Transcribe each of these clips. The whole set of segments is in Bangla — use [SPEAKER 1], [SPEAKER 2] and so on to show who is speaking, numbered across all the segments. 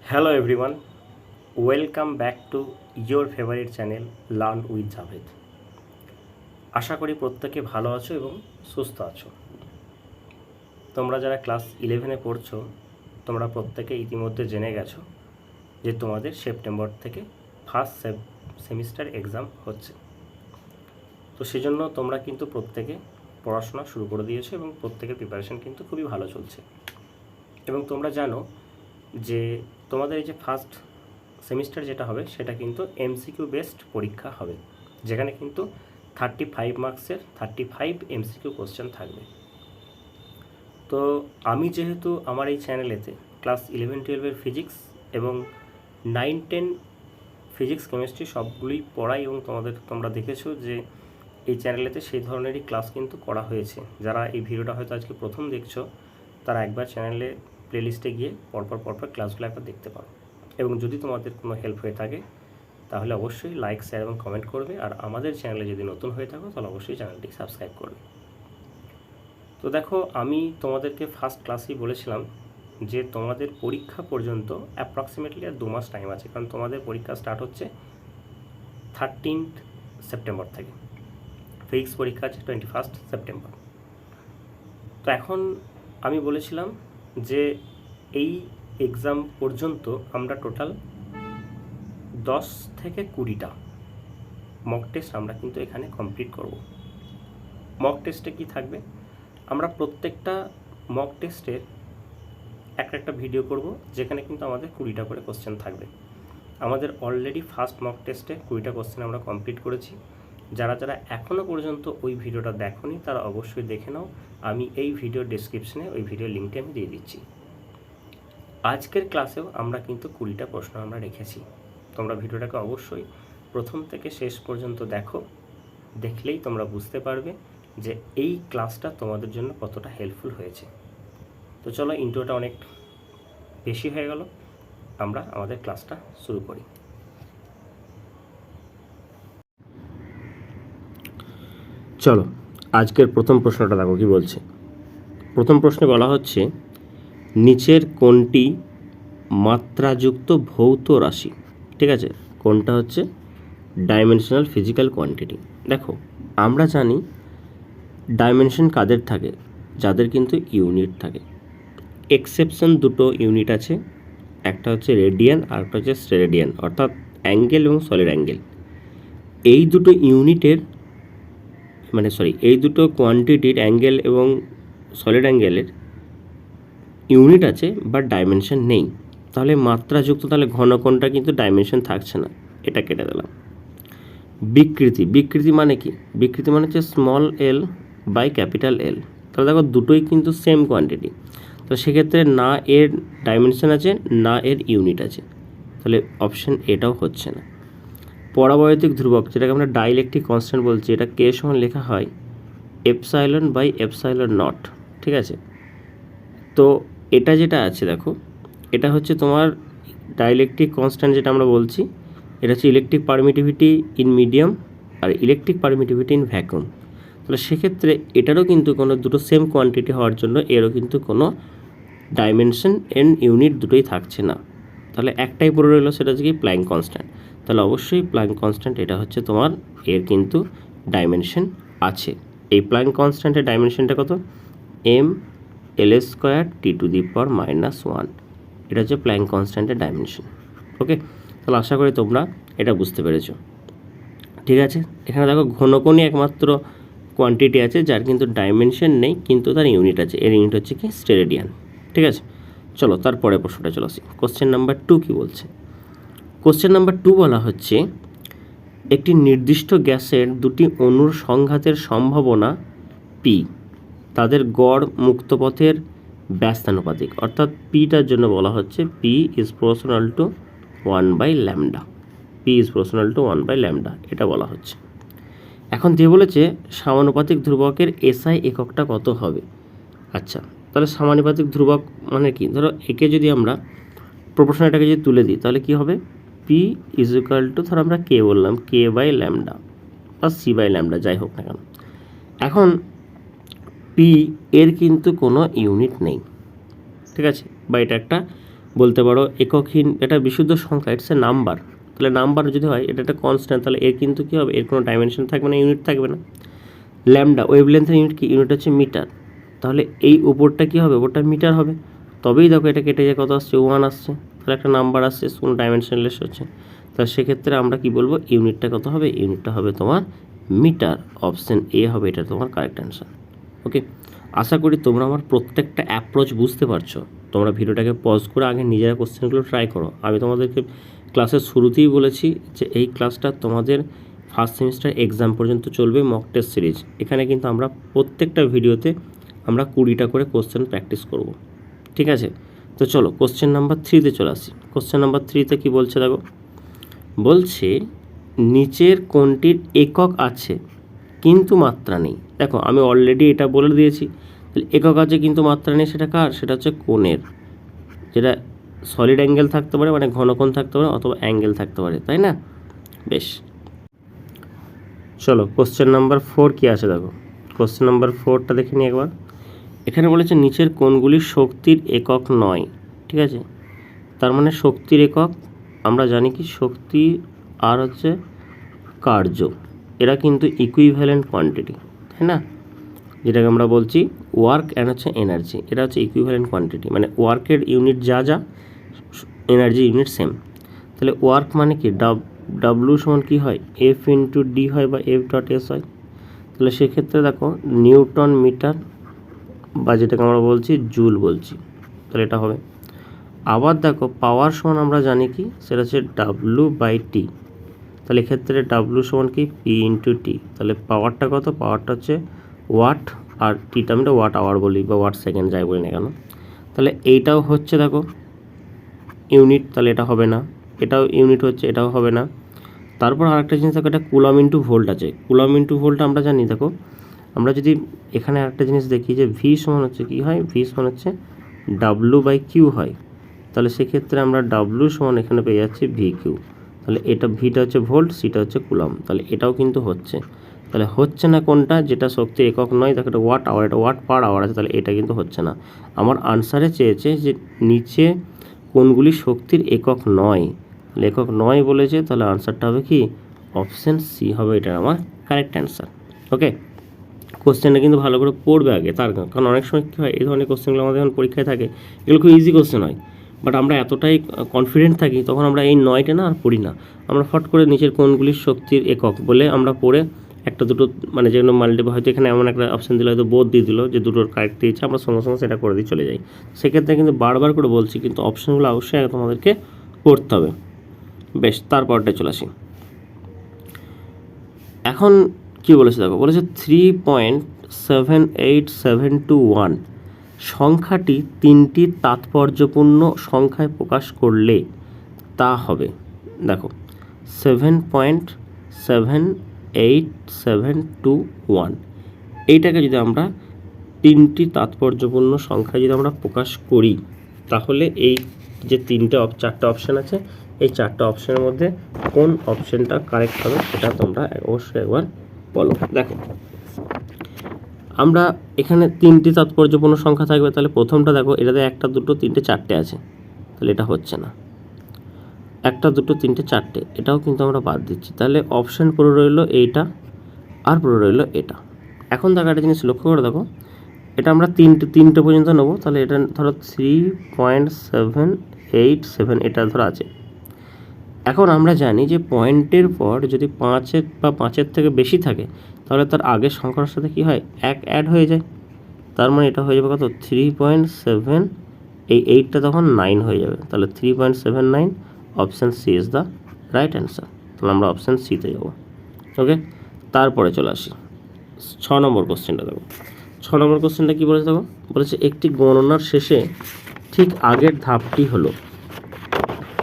[SPEAKER 1] Hello everyone, welcome back to your favorite channel Learn with Javed. আশা করি প্রত্যেকে ভালো আছো এবং সুস্থ আছো। তোমরা যারা ক্লাস 11-এ পড়ছো তোমরা প্রত্যেকে ইতিমধ্যে জেনে গেছো যে তোমাদের সেপ্টেম্বর থেকে ফার্স্ট সেমিস্টার এক্সাম হচ্ছে। তো সেজন্য তোমরা কিন্তু প্রত্যেকে পড়াশোনা শুরু করে দিয়েছো এবং প্রত্যেকের প্রিপারেশন কিন্তু খুবই ভালো চলছে। এবং তোমরা জানো যে তোমাদের এই যে ফার্স্ট সেমিস্টার যেটা হবে সেটা কিন্তু এমসিকিউ বেসড পরীক্ষা হবে, যেখানে কিন্তু 35 মার্কসের 35 এমসিকিউ কোশ্চেন থাকবে। তো আমি যেহেতু আমার এই চ্যানেলেতে ক্লাস 11-12-এর ফিজিক্স এবং 9-10 ফিজিক্স কেমিস্ট্রি সবগুলোই পড়াই এবং তোমরা দেখেছো যে এই চ্যানেলেতে সেই ধরনেরই ক্লাস কিন্তু করা হয়েছে। যারা এই ভিডিওটা হয়তো আজকে প্রথম দেখছো তারা একবার চ্যানেলে প্লেলিস্টে গিয়ে পরপর ক্লাসগুলো একবার দেখতে পারো। এবং যদি তোমাদের কোনো হেল্প হয়ে থাকে তাহলে অবশ্যই লাইক, শেয়ার এবং কমেন্ট করবে। আর আমাদের চ্যানেলে যদি নতুন হয়ে থাকো তাহলে অবশ্যই চ্যানেলটি সাবস্ক্রাইব করবে। তো দেখো, আমি তোমাদেরকে ফার্স্ট ক্লাসেই বলেছিলাম যে তোমাদের পরীক্ষা পর্যন্ত অ্যাপ্রক্সিমেটলি আর 2 মাস টাইম আছে, কারণ তোমাদের পরীক্ষা স্টার্ট হচ্ছে 13 সেপ্টেম্বর থেকে। ফিজিক্স পরীক্ষা আছে 21 সেপ্টেম্বর। তো এখন আমি বলেছিলাম যে এই এক্সাম পর্যন্ত আমরা টোটাল 10 থেকে 20টা মক টেস্ট আমরা কিন্তু এখানে কমপ্লিট করব। মক টেস্টে কি থাকবে, আমরা প্রত্যেকটা মক টেস্টের একটা ভিডিও করব, যেখানে কিন্তু আমাদের 20টা করে কোশ্চেন থাকবে। আমাদের অলরেডি ফার্স্ট মক টেস্টে 20টা কোশ্চেন আমরা কমপ্লিট করেছি। যারা এখনও পর্যন্ত ওই ভিডিওটা দেখোনি তারা অবশ্যই দেখে নাও। আমি এই ভিডিও ডেসক্রিপশনে ওই ভিডিও লিঙ্কটি আমি দিয়ে দিচ্ছি। আজকের ক্লাসেও আমরা কিন্তু 20টা প্রশ্ন আমরা রেখেছি। তোমরা ভিডিওটাকে অবশ্যই প্রথম থেকে শেষ পর্যন্ত দেখো, দেখলেই তোমরা বুঝতে পারবে যে এই ক্লাসটা তোমাদের জন্য কতটা হেল্পফুল হয়েছে। তো চলো, ইন্ট্রোটা অনেক বেশি হয়ে গেল, আমরা আমাদের ক্লাসটা শুরু করি। চলো, আজকের প্রথম প্রশ্নটা দেখো কি বলছে। প্রথম প্রশ্নে বলা হচ্ছে, নিচের কোনটি মাত্রাযুক্ত ভৌত রাশি? ঠিক আছে, কোনটা হচ্ছে ডাইমেনশনাল ফিজিক্যাল কোয়ান্টিটি। দেখো, আমরা জানি ডাইমেনশন কাদের থাকে, যাদের কিন্তু ইউনিট থাকে। এক্সেপশন দুটো ইউনিট আছে, একটা হচ্ছে রেডিয়ান আর একটা হচ্ছে স্টেরেডিয়ান, অর্থাৎ অ্যাঙ্গেল এবং সলিড অ্যাঙ্গেল। এই দুটো ইউনিটের এই দুটো কোয়ান্টিটির অ্যাঙ্গেল এবং সলিড অ্যাঙ্গেলের ইউনিট আছে বাট ডাইমেনশন নেই। তাহলে মাত্রাযুক্ত, তাহলে ঘন কোণটা কিন্তু ডাইমেনশন থাকছে না, এটা কেটে দিলাম। বিকৃতি মানে কি? বিকৃতি মানে হচ্ছে small L by capital L. তাহলে দেখো, দুটোই কিন্তু সেম কোয়ান্টিটি, তো সেক্ষেত্রে না এর ডাইমেনশন আছে না এর ইউনিট আছে, তাহলে অপশন এটাও হচ্ছে না। পরাবৈদ্যুতিক ধ্রুবক, যেটাকে আমরা ডাইইলেকট্রিক কনস্ট্যান্ট বলছি, এটা কে সমান লেখা হয় এপসাইলন বাই এপসাইলন নট। ঠিক আছে, তো এটা যেটা আছে দেখো, এটা হচ্ছে তোমার ডাইইলেকট্রিক কনস্ট্যান্ট যেটা আমরা বলছি, এটা হচ্ছে ইলেকট্রিক পারমিটিভিটি ইন মিডিয়াম আর ইলেকট্রিক পারমিটিভিটি ইন ভ্যাকুয়াম। তাহলে সেক্ষেত্রে এটারও কিন্তু কোনো দুটো সেম কোয়ান্টিটি হওয়ার জন্য এরও কিন্তু কোনো ডাইমেনশন এন্ড ইউনিট দুটোই থাকছে না। তাহলে একটাই পড়ে রইলো, সেটা হচ্ছে কি প্ল্যাঙ্ক কনস্ট্যান্ট। তাহলে অবশ্যই প্ল্যাঙ্ক কনস্ট্যান্ট এটা হচ্ছে তোমার, এর কিন্তু ডাইমেনশন আছে। এই প্ল্যাঙ্ক কনস্ট্যান্টের ডাইমেনশনটা কত? M L square T to the power -1। এটা হচ্ছে প্ল্যাঙ্ক কনস্ট্যান্টের ডাইমেনশন। ওকে, তাহলে আশা করি তোমরা এটা বুঝতে পেরেছো। ঠিক আছে, এখানে দেখো ঘনকোণই একমাত্র কোয়ান্টিটি আছে যার কিন্তু ডাইমেনশন নেই, কিন্তু তার ইউনিট আছে। এর ইউনিট হচ্ছে কি স্টেরেডিয়ান। ঠিক আছে, চলো তারপরে প্রশ্নটা চলো আসি। কোশ্চেন নাম্বার 2 কি বলছে? কোশ্চেন নাম্বার 2 বলা হচ্ছে, একটি নির্দিষ্ট গ্যাসের দুটি অণুর সংঘাতের সম্ভাবনা পি, তাদের গড় মুক্তপথের ব্যস্তানুপাতিক, অর্থাৎ পিটার জন্য বলা হচ্ছে P is proportional to 1/λ। P is proportional to 1/λ, এটা বলা হচ্ছে। এখন দিয়ে বলেছে সমানুপাতিক ধ্রুবকের এসআই এককটা কত হবে। আচ্ছা, তাহলে সমানুপাতিক ধ্রুবক মানে কি? ধরো একে যদি আমরা প্রপোর্শনালটাকে যদি তুলে দিই তাহলে কি হবে? পি ইজ ইকুয়াল টু, ধরো আমরা কে বললাম, k/λ বা c/λ, যাই হোক না কেন। এখন পি এর কিন্তু কোনো ইউনিট নেই, ঠিক আছে, বা এটা একটা বলতে পারো এককহীন, এটা বিশুদ্ধ সংখ্যা, ইটস এ নাম্বার। তাহলে নাম্বার যদি হয় এটা একটা কনস্ট্যান্ট, তাহলে এর কিন্তু কী হবে, এর কোনো ডাইমেনশন থাকবে না, ইউনিট থাকবে না। ল্যামডা ওয়েভলেন্থের ইউনিট কি, ইউনিট হচ্ছে মিটার, তাহলে এই উপরটা কী হবে, ওপরটা মিটার হবে। তবেই দেখো এটা কেটে যায় কত আসছে, 1 আসছে, তাহলে একটা নাম্বার আসছে, কোনো ডাইমেনশনলেস হচ্ছে। তাহলে সেক্ষেত্রে আমরা কি বলবো, ইউনিটটা কত হবে, ইউনিটটা হবে তোমার মিটার। অপশন এ হবে এটা তোমার কারেক্ট অ্যান্সার। ওকে, আশা করি তোমরা আমার প্রত্যেকটা অ্যাপ্রোচ বুঝতে পারছো। তোমরা ভিডিওটাকে পজ করে আগে নিজেরা কোশ্চেনগুলো ট্রাই করো। আমি তোমাদেরকে ক্লাসের শুরুতেই বলেছি যে এই ক্লাসটা তোমাদের ফার্স্ট সেমিস্টার এক্সাম পর্যন্ত চলবে, মক টেস্ট সিরিজ। এখানে কিন্তু আমরা প্রত্যেকটা ভিডিওতে আমরা 20টা করে কোশ্চেন প্র্যাকটিস করব, ঠিক আছে? তো চলো কোশ্চেন নাম্বার 3তে চলে আসি। কোশ্চেন নাম্বার 3তে কী বলছে দেখো, বলছে নিচের কোনটির একক আছে কিন্তু মাত্রা নেই। দেখো আমি অলরেডি এটা বলে দিয়েছি, তাহলে একক আছে কিন্তু মাত্রা নেই, সেটা কার, সেটা হচ্ছে কোণের, যেটা সলিড অ্যাঙ্গেল থাকতে পারে, মানে ঘনকোণ থাকতে পারে, অথবা অ্যাঙ্গেল থাকতে পারে, তাই না? বেশ, চলো কোশ্চেন নাম্বার 4 কী আছে দেখো। কোশ্চেন নাম্বার 4টা দেখে নিই একবার। এখানে বলেছে নিচের কোণগুলি শক্তির একক নয়, ঠিক আছে? তার মানে শক্তির একক আমরা জানি কি, শক্তি আর হচ্ছে কার্য, এরা কিন্তু ইকুইভ্যালেন্ট কোয়ান্টিটি, তাই না? যেটাকে আমরা বলছি ওয়ার্ক অ্যান্ড হচ্ছে এনার্জি, এটা হচ্ছে ইকুইভ্যালেন্ট কোয়ান্টিটি, মানে ওয়ার্কের ইউনিট যা যা, এনার্জি ইউনিট সেম। তাহলে ওয়ার্ক মানে কি, ডাব্লিউ সমান কী হয়, এফ ইন্টু ডি হয় বা এফ ডট এস হয়। তাহলে সেক্ষেত্রে দেখো নিউটন মিটার বা যেটাকে আমরা বলছি জুল বলছি, তাহলে এটা হবে। আবার দেখো পাওয়ার সমান আমরা জানি কি, সেটা হচ্ছে ডাব্লিউ বাই টি, তাহলে এক্ষেত্রে ডাব্লিউ সমান কি, পি ইন্টু টি। তাহলে পাওয়ারটা কত, পাওয়ারটা হচ্ছে ওয়াট, আর টিটা আমরা ওয়াট আওয়ার বলি বা ওয়াট সেকেন্ড যাই বলি না কেন। তাহলে এইটাও হচ্ছে দেখো ইউনিট, তাহলে এটা হবে না, এটাও ইউনিট হচ্ছে, এটাও হবে না। তারপর আরেকটা জিনিস দেখো, এটা কুলম ইন্টু ভোল্ট আছে। কুলম ইন্টু ভোল্ট আমরা জানি, দেখো আমরা যদি এখানে আরেকটা জিনিস দেখি যে ভি সমান হচ্ছে কী হয়, ভি সমান হচ্ছে ডাব্লু বাই কিউ হয়। তাহলে সেক্ষেত্রে আমরা ডাব্লু সমান এখানে পেয়ে যাচ্ছি ভি কিউ। তাহলে এটা ভিটা হচ্ছে ভোল্ট, সিটা হচ্ছে কুলম, তাহলে এটাও কিন্তু হচ্ছে। তাহলে হচ্ছে না কোনটা, যেটা শক্তি একক নয়, দেখো এটা ওয়াট আওয়ার, এটা ওয়াট পার আওয়ার আছে, তাহলে এটা কিন্তু হচ্ছে না। আমার আনসারে চেয়েছে যে নিচে কোনগুলি শক্তির একক নয়, একক নয় বলেছে, তাহলে আনসারটা হবে কি, অপশান সি হবে এটা আমার কারেক্ট অ্যান্সার। ওকে, কোশ্চেনটা কিন্তু ভালো করে পড়বে আগে, তার কারণ অনেক সময় কী হয়, এই ধরনের কোশ্চেনগুলো আমাদের যখন পরীক্ষায় থাকে এগুলো খুব ইজি কোশ্চেন হয়, বাট আমরা এতটাই কনফিডেন্ট থাকি তখন আমরা এই 9টা না আর পড়ি না, আমরা ফট করে নিচের কোনগুলির শক্তির একক বলে আমরা পড়ে একটা দুটো, মানে যেগুলো মাল্টিপল, হয়তো এখানে এমন একটা অপশান দিল, হয়তো বোধ দিয়ে দিল যে দুটোর কারেক্ট দিয়েছে, আমরা সঙ্গে সঙ্গে সেটা করে দিয়ে চলে যাই। সেক্ষেত্রে কিন্তু বারবার করে বলছি, কিন্তু অপশানগুলো অবশ্যই আগে তোমাদেরকে পড়তে হবে। বেশ, তারপরটা চলে আসি। এখন কি বলেছে দেখো, বলেছে 3.78721 সংখ্যাটি 3টি তাৎপর্যপূর্ণ সংখ্যায় প্রকাশ করলে তা হবে, দেখো 7.78721, এইটাকে যদি আমরা 3টি তাৎপর্যপূর্ণ সংখ্যায় যদি আমরা প্রকাশ করি, তাহলে এই যে 4টে অপশান আছে, এই 4টে অপশানের মধ্যে কোন অপশানটা কারেক্ট হবে সেটা তোমরা অবশ্যই একবার বলো। দেখো আমরা এখানে 3টি তাৎপর্যপূর্ণ সংখ্যা থাকবে, তাহলে প্রথমটা দেখো এটাতে 1 2 3 4টে আছে, তাহলে এটা হচ্ছে না। 1 2 3 4টে, এটাও কিন্তু আমরা বাদ দিচ্ছি, তাহলে অপশান পুরো রইল এইটা আর পুরো রইল এটা। এখন দেখো একটা জিনিস লক্ষ্য করে দেখো, এটা আমরা 3টে পর্যন্ত নেবো, তাহলে এটা ধরো 3.787 এটা ধরো আছে। এখন আমরা জানি যে পয়েন্টের পর যদি 5 থেকে বেশি থাকে, তাহলে তার আগের সংখ্যার সাথে কি হয়, 1 অ্যাড হয়ে যায়। তার মানে এটা হয়ে যাবে কত, 3.7, এই 8টা তখন 9 হয়ে যাবে, তাহলে 3.79, option C is the right answer. তাহলে আমরা অপশান সিতে যাবো। ওকে, তারপরে চলে আসি 6 নম্বর কোশ্চেনটা। দেখো 6 নম্বর কোশ্চেনটা কী বলেছে দেখো, বলেছে একটি গণনার শেষে ঠিক আগের ধাপটি হলো,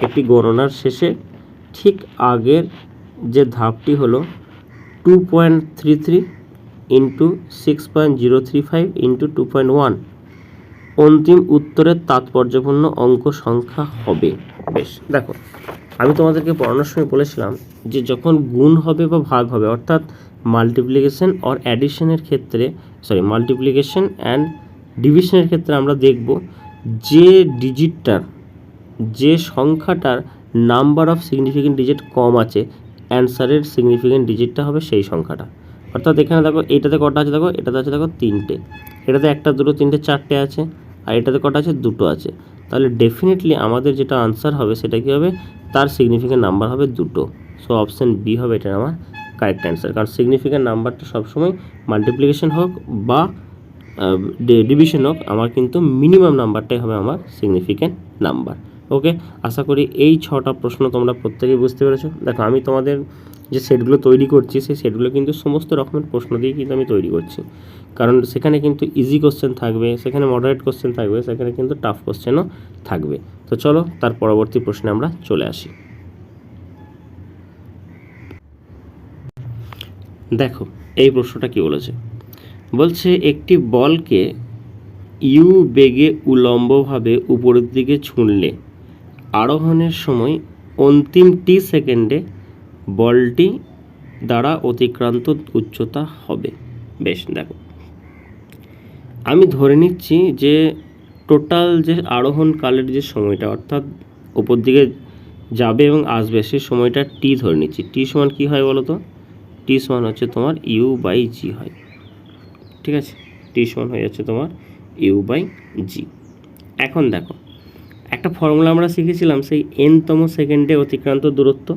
[SPEAKER 1] একটি গণনার শেষে ঠিক আগের যে ধাপটি হলো 2.33 ইন্টু 6.035 ইন্টু 2.1 অন্তিম উত্তরের তাৎপর্যপূর্ণ অঙ্ক সংখ্যা হবে। বেশ, দেখো আমি তোমাদেরকে পড়ানোর সময় বলেছিলাম যে যখন গুণ হবে বা ভাগ হবে, অর্থাৎ মাল্টিপ্লিকেশন অর অ্যাডিশনের ক্ষেত্রে, মাল্টিপ্লিকেশন অ্যান্ড ডিভিশনের ক্ষেত্রে আমরা দেখব যে ডিজিটটার যে সংখ্যাটার নাম্বার অফ সিগনিফিকেন্ট ডিজিট কম আছে অ্যান্সারের সিগনিফিকেন্ট ডিজিটটা হবে সেই সংখ্যাটা। অর্থাৎ এখানে দেখো এইটাতে কটা আছে, দেখো এটাতে আছে দেখো 3টে, এটাতে 1 2 3 4টে আছে, আর এটাতে কটা আছে 2টো আছে। তাহলে ডেফিনেটলি আমাদের যেটা আনসার হবে সেটা কী হবে, তার সিগনিফিকেন্ট নাম্বার হবে 2টো। সো অপশান বি হবে এটা আমার কারেক্ট অ্যান্সার। কারণ সিগনিফিকেন্ট নাম্বারটা সবসময় মাল্টিপ্লিকেশন হোক বা ডিভিশন হোক, আমার কিন্তু মিনিমাম নাম্বারটাই হবে আমার সিগনিফিকেন্ট নাম্বার। ওকে, আশা করি এই 6টা প্রশ্ন তোমরা প্রত্যেকেই বুঝতে পেরেছো। দেখো আমি তোমাদের যে সেটগুলো তৈরি করছি সেই সেটগুলো কিন্তু সমস্ত রকমের প্রশ্ন দিয়ে কিন্তু আমি তৈরি করছি, কারণ সেখানে কিন্তু ইজি কোশ্চেন থাকবে, সেখানে মডারেট কোশ্চেন থাকবে, সেখানে কিন্তু টাফ কোশ্চেনও থাকবে। তো চলো তার পরবর্তী প্রশ্নে আমরা চলে আসি। দেখো এই প্রশ্নটা কি বলেছে, বলছে একটি বলকে ইউ বেগে উলম্বভাবে উপরের দিকে ছুঁড়লে আরোহণের সময় অন্তিম টি সেকেন্ডে বলটি দ্বারা অতিক্রান্ত উচ্চতা হবে। বেশ, দেখো আমি ধরে নিচ্ছি যে টোটাল যে আরোহণকালের যে সময়টা, অর্থাৎ ওপর দিকে যাবে এবং আসবে সেই সময়টা টি ধরে নিচ্ছি। টি সমান কী হয় বলো তো, টি সমান হচ্ছে তোমার ইউ বাই জি হয়। ঠিক আছে, টি সমান হয়ে যাচ্ছে তোমার ইউ বাই জি। এখন দেখো একটা ফর্মুলা আমরা শিখেছিলাম সেই এনতম সেকেন্ডে অতিক্রান্ত দূরত্ব,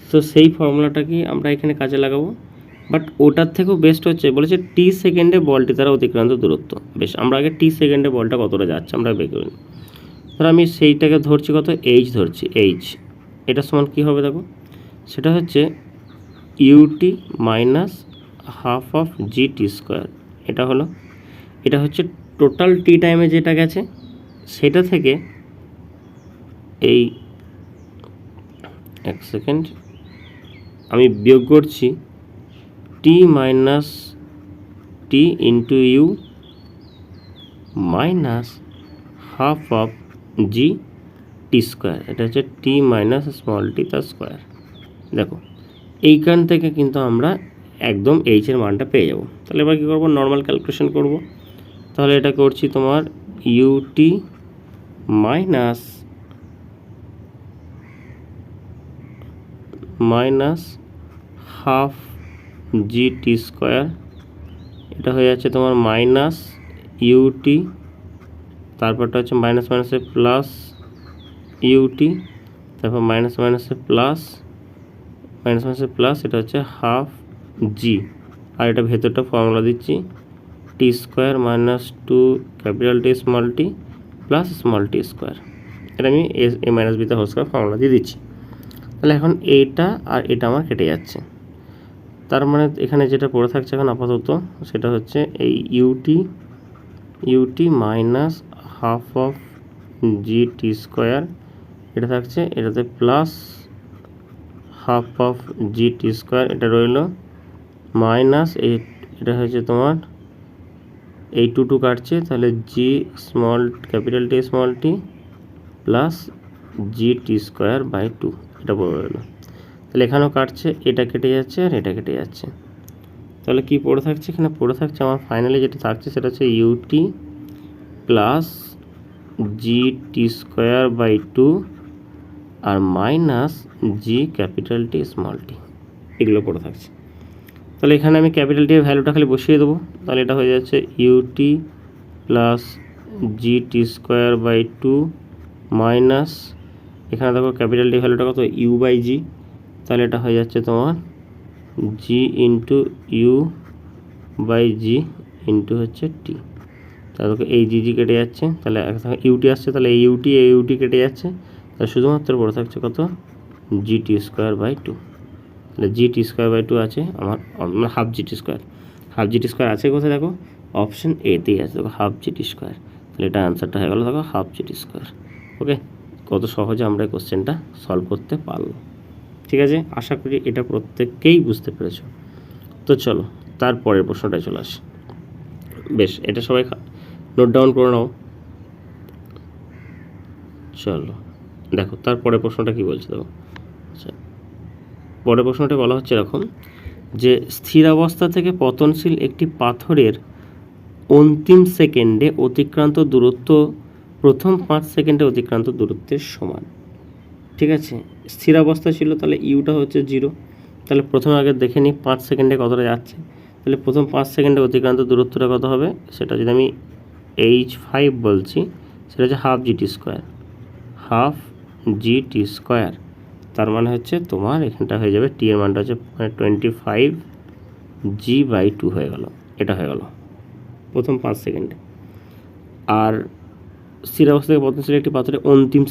[SPEAKER 1] তো সেই ফর্মুলাটাকে আমরা এখানে কাজে লাগাবো। বাট ওটার থেকেও বেস্ট হচ্ছে বলেছে টি সেকেন্ডে বলটি দ্বারা অতিক্রান্ত দূরত্ব। বেশ, আমরা আগে টি সেকেন্ডে বলটা কতটা যাচ্ছে আমরা বের করি। ধর আমি সেইটাকে ধরছি কত, এইচ ধরছি, এইচ এটা সমান কী হবে দেখো, সেটা হচ্ছে u t minus half of G T square. এটা হলো, এটা হচ্ছে টোটাল টি টাইমে যেটা গেছে সেটা থেকে এই এক সেকেন্ড আমি বিয়োগ করছি T minus T into U minus half of G T square. এটা হচ্ছে টি মাইনাস স্মল টি তার স্কোয়ার। দেখো এইখান থেকে কিন্তু আমরা একদম এইচের মানটা পেয়ে যাব। তাহলে এবার কী করবো, নর্মাল ক্যালকুলেশন করব। তাহলে এটা করছি তোমার ইউটি মাইনাস হাফ জি টি স্কোয়ার, এটা হয়ে যাচ্ছে তোমার মাইনাস ইউটি, তারপরটা হচ্ছে মাইনাস মাইনাসে প্লাস ইউটি, তারপর মাইনাস মাইনাসে প্লাস, মাইনাস মাইনাসে প্লাস, এটা হচ্ছে হাফ জি, আর এটা ভেতরটা ফর্মুলা দিচ্ছি T square minus 2 capital T small T plus small T square. এটা আমি এ মাইনাস বিতে হোল স্কোয়ার ফর্মুলা দিয়ে দিচ্ছি। তাহলে এখন এইটা আর এটা আমার কেটে যাচ্ছে, তার মানে এখানে যেটা পড়ে থাকছে এখন আপাতত সেটা হচ্ছে এই u t minus half of G T square, এটা থাকছে, এটাতে plus half of G T square, এটা রইল মাইনাস এটা হচ্ছে তোমার এই 2 কাটছে, তাহলে G small capital T small T plus G T square by 2, এটা পড়ে রইল। তাহলে এখানেও কাটছে, এটা কেটে যাচ্ছে আর এটা কেটে যাচ্ছে। তাহলে কি পড়ে থাকছে, এখানে পড়ে থাকছে আমার ফাইনালি যেটা থাকছে সেটা হচ্ছে UT plus G T square by 2 আর minus G capital T small T, এগুলো পড়ে থাকছে। তাহলে এখানে আমি ক্যাপিটাল টি এর ভ্যালুটা খালি বসিয়ে দেবো। তাহলে এটা হয়ে যাচ্ছে u t plus G T square by 2 minus, এখানে দেখো ক্যাপিটাল টি ভ্যালুটা কত, ইউ বাই জি, তাহলে এটা হয়ে যাচ্ছে তোমার G into U by G into হচ্ছে টি। তাহলে এই জি কেটে যাচ্ছে, তাহলে ইউটি আসছে, তাহলে এই ইউটি কেটে যাচ্ছে, তাহলে শুধুমাত্র পড়ে থাকছে কত, জি টি স্কোয়ার বাই 2। তাহলে জি টি স্কোয়ার বাই 2 আছে আমার, হাফ জি টি স্কোয়ার আছে কোথায় দেখো, অপশন এতেই আছে দেখো, হাফ জি টি স্কোয়ার। তাহলে এটা আনসারটা হয়ে গেল দেখো হাফ জি টি স্কোয়ার। ওকে, কত সহজে আমরা এই কোশ্চেনটা সলভ করতে পারলো। ঠিক আছে, আশা করি এটা প্রত্যেককেই বুঝতে পেরেছো। তো চলো তারপরের প্রশ্নটায় চলে আসি। বেশ, এটা সবাই নোট ডাউন করে নাও। চলো দেখো তারপরের প্রশ্নটা কি বলছে দেখো। আচ্ছা, পরের প্রশ্নটা বলা হচ্ছে এরকম যে স্থির অবস্থা থেকে পতনশীল একটি পাথরের অন্তিম সেকেন্ডে অতিক্রান্ত দূরত্ব প্রথম 5 সেকেন্ডে অতিক্রান্ত দূরত্বের সমান। ঠিক আছে, স্থিরাবস্থা ছিল, তাহলে ইউটা হচ্ছে 0। তাহলে প্রথমে আগে দেখে নিই 5 সেকেন্ডে কতটা যাচ্ছে। তাহলে প্রথম 5 সেকেন্ডে অতিক্রান্ত দূরত্বটা কত হবে, সেটা যদি আমি h5 বলছি, সেটা হচ্ছে হাফ জিটি স্কোয়ার। তার মানে হচ্ছে তোমার এখানটা হয়ে যাবে টি এর মানটা হচ্ছে 25g/2 হয়ে গেল। এটা হয়ে গেল প্রথম 5 সেকেন্ডে। আর স্থিরাবস্থা থেকে পতনশীল একটি পাথরে অন্তিম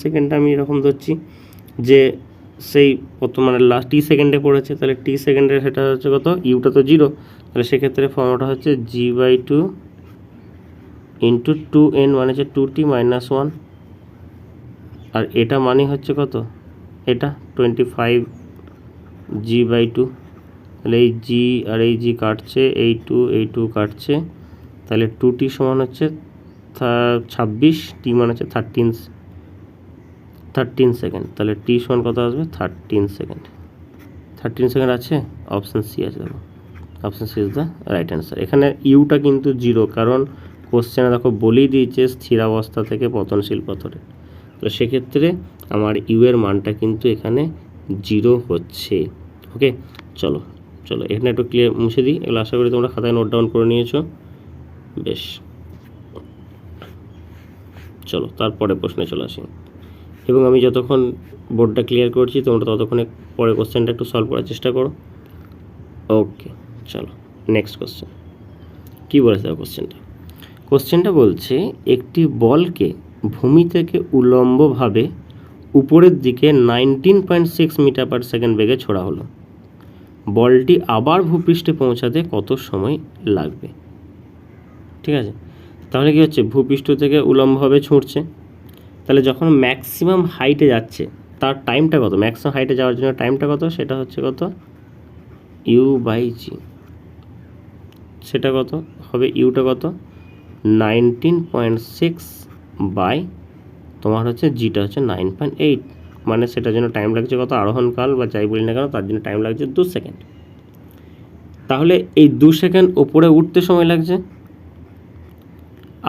[SPEAKER 1] সেকেন্ডে আমি এরকম ধরছি যে সেই প্রথম মানে লাস্ট টি সেকেন্ডে পড়েছে, তাহলে টি সেকেন্ডে সেটা হচ্ছে কত, ইউটা তো 0, তাহলে সেক্ষেত্রে ফর্মুলাটা হচ্ছে g/2 ইন্টু 2n মানে হচ্ছে 2t - 1, আর এটা মানে হচ্ছে কত, এটা 25g/2। তাহলে এই g আর এই g কাটছে, এই 2 কাটছে, তাহলে 2t সমান হচ্ছে 26, t মানে হচ্ছে 13 সেকেন্ড। তাহলে t সমান কত আসবে, 13 সেকেন্ড আছে, অপশান সি আছে। দেখো option C is the right answer. এখানে ইউটা কিন্তু 0, কারণ কোশ্চেনে দেখো বলেই দিয়েছে স্থিরাবস্থা থেকে পতনশীল পাথরে, তো সেক্ষেত্রে আমার ইউ এর মানটা কিন্তু এখানে 0 হচ্ছে। ওকে, চলো এখানে একটু ক্লিয়ার মুছে দিই, এগুলো আশা করি তোমরা খাতায় নোট ডাউন করে নিয়েছো। বেশ, চলো তারপরে প্রশ্নে চলে আসি, এবং আমি যতক্ষণ বোর্ডটা ক্লিয়ার করছি তোমরা ততক্ষণে পরে কোশ্চেনটা একটু সলভ করার চেষ্টা করো। ওকে, চলো নেক্সট কোশ্চেন। কী বলেছে কোশ্চেনটা বলছে একটি বলকে ভূমি থেকে উল্লম্বভাবে উপরের দিকে 19.6 মিটার/সেকেন্ড বেগে ছোড়া হলো। বলটি আবার ভূপৃষ্ঠে পৌঁছাতে কত সময় লাগবে? ঠিক আছে, তাহলে কি হচ্ছে, ভূপৃষ্ঠ থেকে উল্লম্বভাবে ছুটছে, তাহলে যখন ম্যাক্সিমাম হাইটে যাচ্ছে তার টাইমটা কত, ম্যাক্সিমাম হাইটে যাওয়ার জন্য টাইমটা কত, সেটা হচ্ছে কত, u/g। সেটা কত হবে, ইউটা কত, 19.6 বাই তোমার হচ্ছে জিটা হচ্ছে 9.8, মানে সেটার জন্য টাইম লাগছে কত, আরোহণকাল বা যাই বলি না কেন তার জন্য টাইম লাগছে 2 সেকেন্ড। তাহলে এই 2 সেকেন্ড ওপরে উঠতে সময় লাগছে,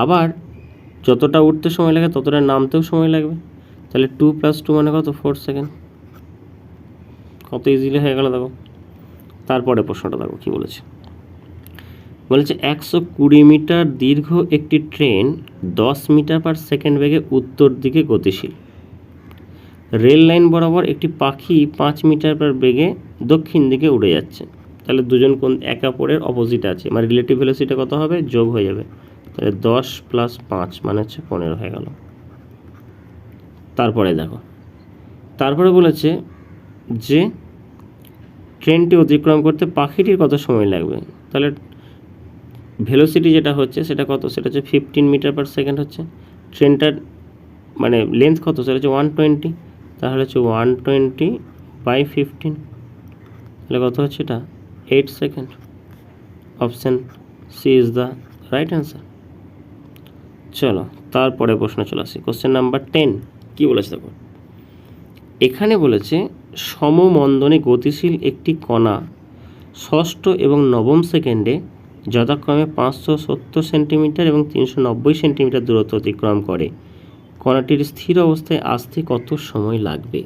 [SPEAKER 1] আবার যতটা উঠতে সময় লাগে ততটা নামতেও সময় লাগবে, তাহলে 2 + 2 মানে কত, 4 সেকেন্ড। কত ইজিলি হয়ে গেল। দেখো তারপরে প্রশ্নটা দেখো কী বলেছে, 120 মিটার দীর্ঘ একটি ট্রেন 10 মিটার/সেকেন্ড বেগে উত্তর দিকে গতিশীল। রেল লাইন বরাবর একটি পাখি 5 মিটার বেগে দক্ষিণ দিকে উড়ে যাচ্ছে। তাহলে দুজন কোন এক অপরের অপোজিট আছে, মানে রিলেটিভ ভেলোসিটি কত হবে, যোগ হয়ে যাবে, তাহলে 10 + 5 মানে হচ্ছে 15 হয়ে গেল। তারপরে দেখো, তারপরে বলেছে যে ট্রেনটি অতিক্রম করতে পাখিটির কত সময় লাগবে। তাহলে ভেলোসিটি যেটা হচ্ছে সেটা কত, সেটা হচ্ছে 15 মিটার/সেকেন্ড হচ্ছে, ট্রেনটার মানে লেন্থ কত, সেটা হচ্ছে 120, তাহলে হচ্ছে 120/15, তাহলে কত হচ্ছে এটা, 8 second. Option C is the right answer. চলো তারপরে প্রশ্ন চলে আসি, কোশ্চেন নাম্বার 10। কী বলেছে দেখো, এখানে বলেছে সমমন্দনে গতিশীল একটি কণা ষষ্ঠ এবং নবম সেকেন্ডে যথাক্রমে 570 সেন্টিমিটার এবং 390 সেন্টিমিটার দূরত্ব অতিক্রম করে। কণাটির স্থির অবস্থায় আসতে কত সময় লাগবে?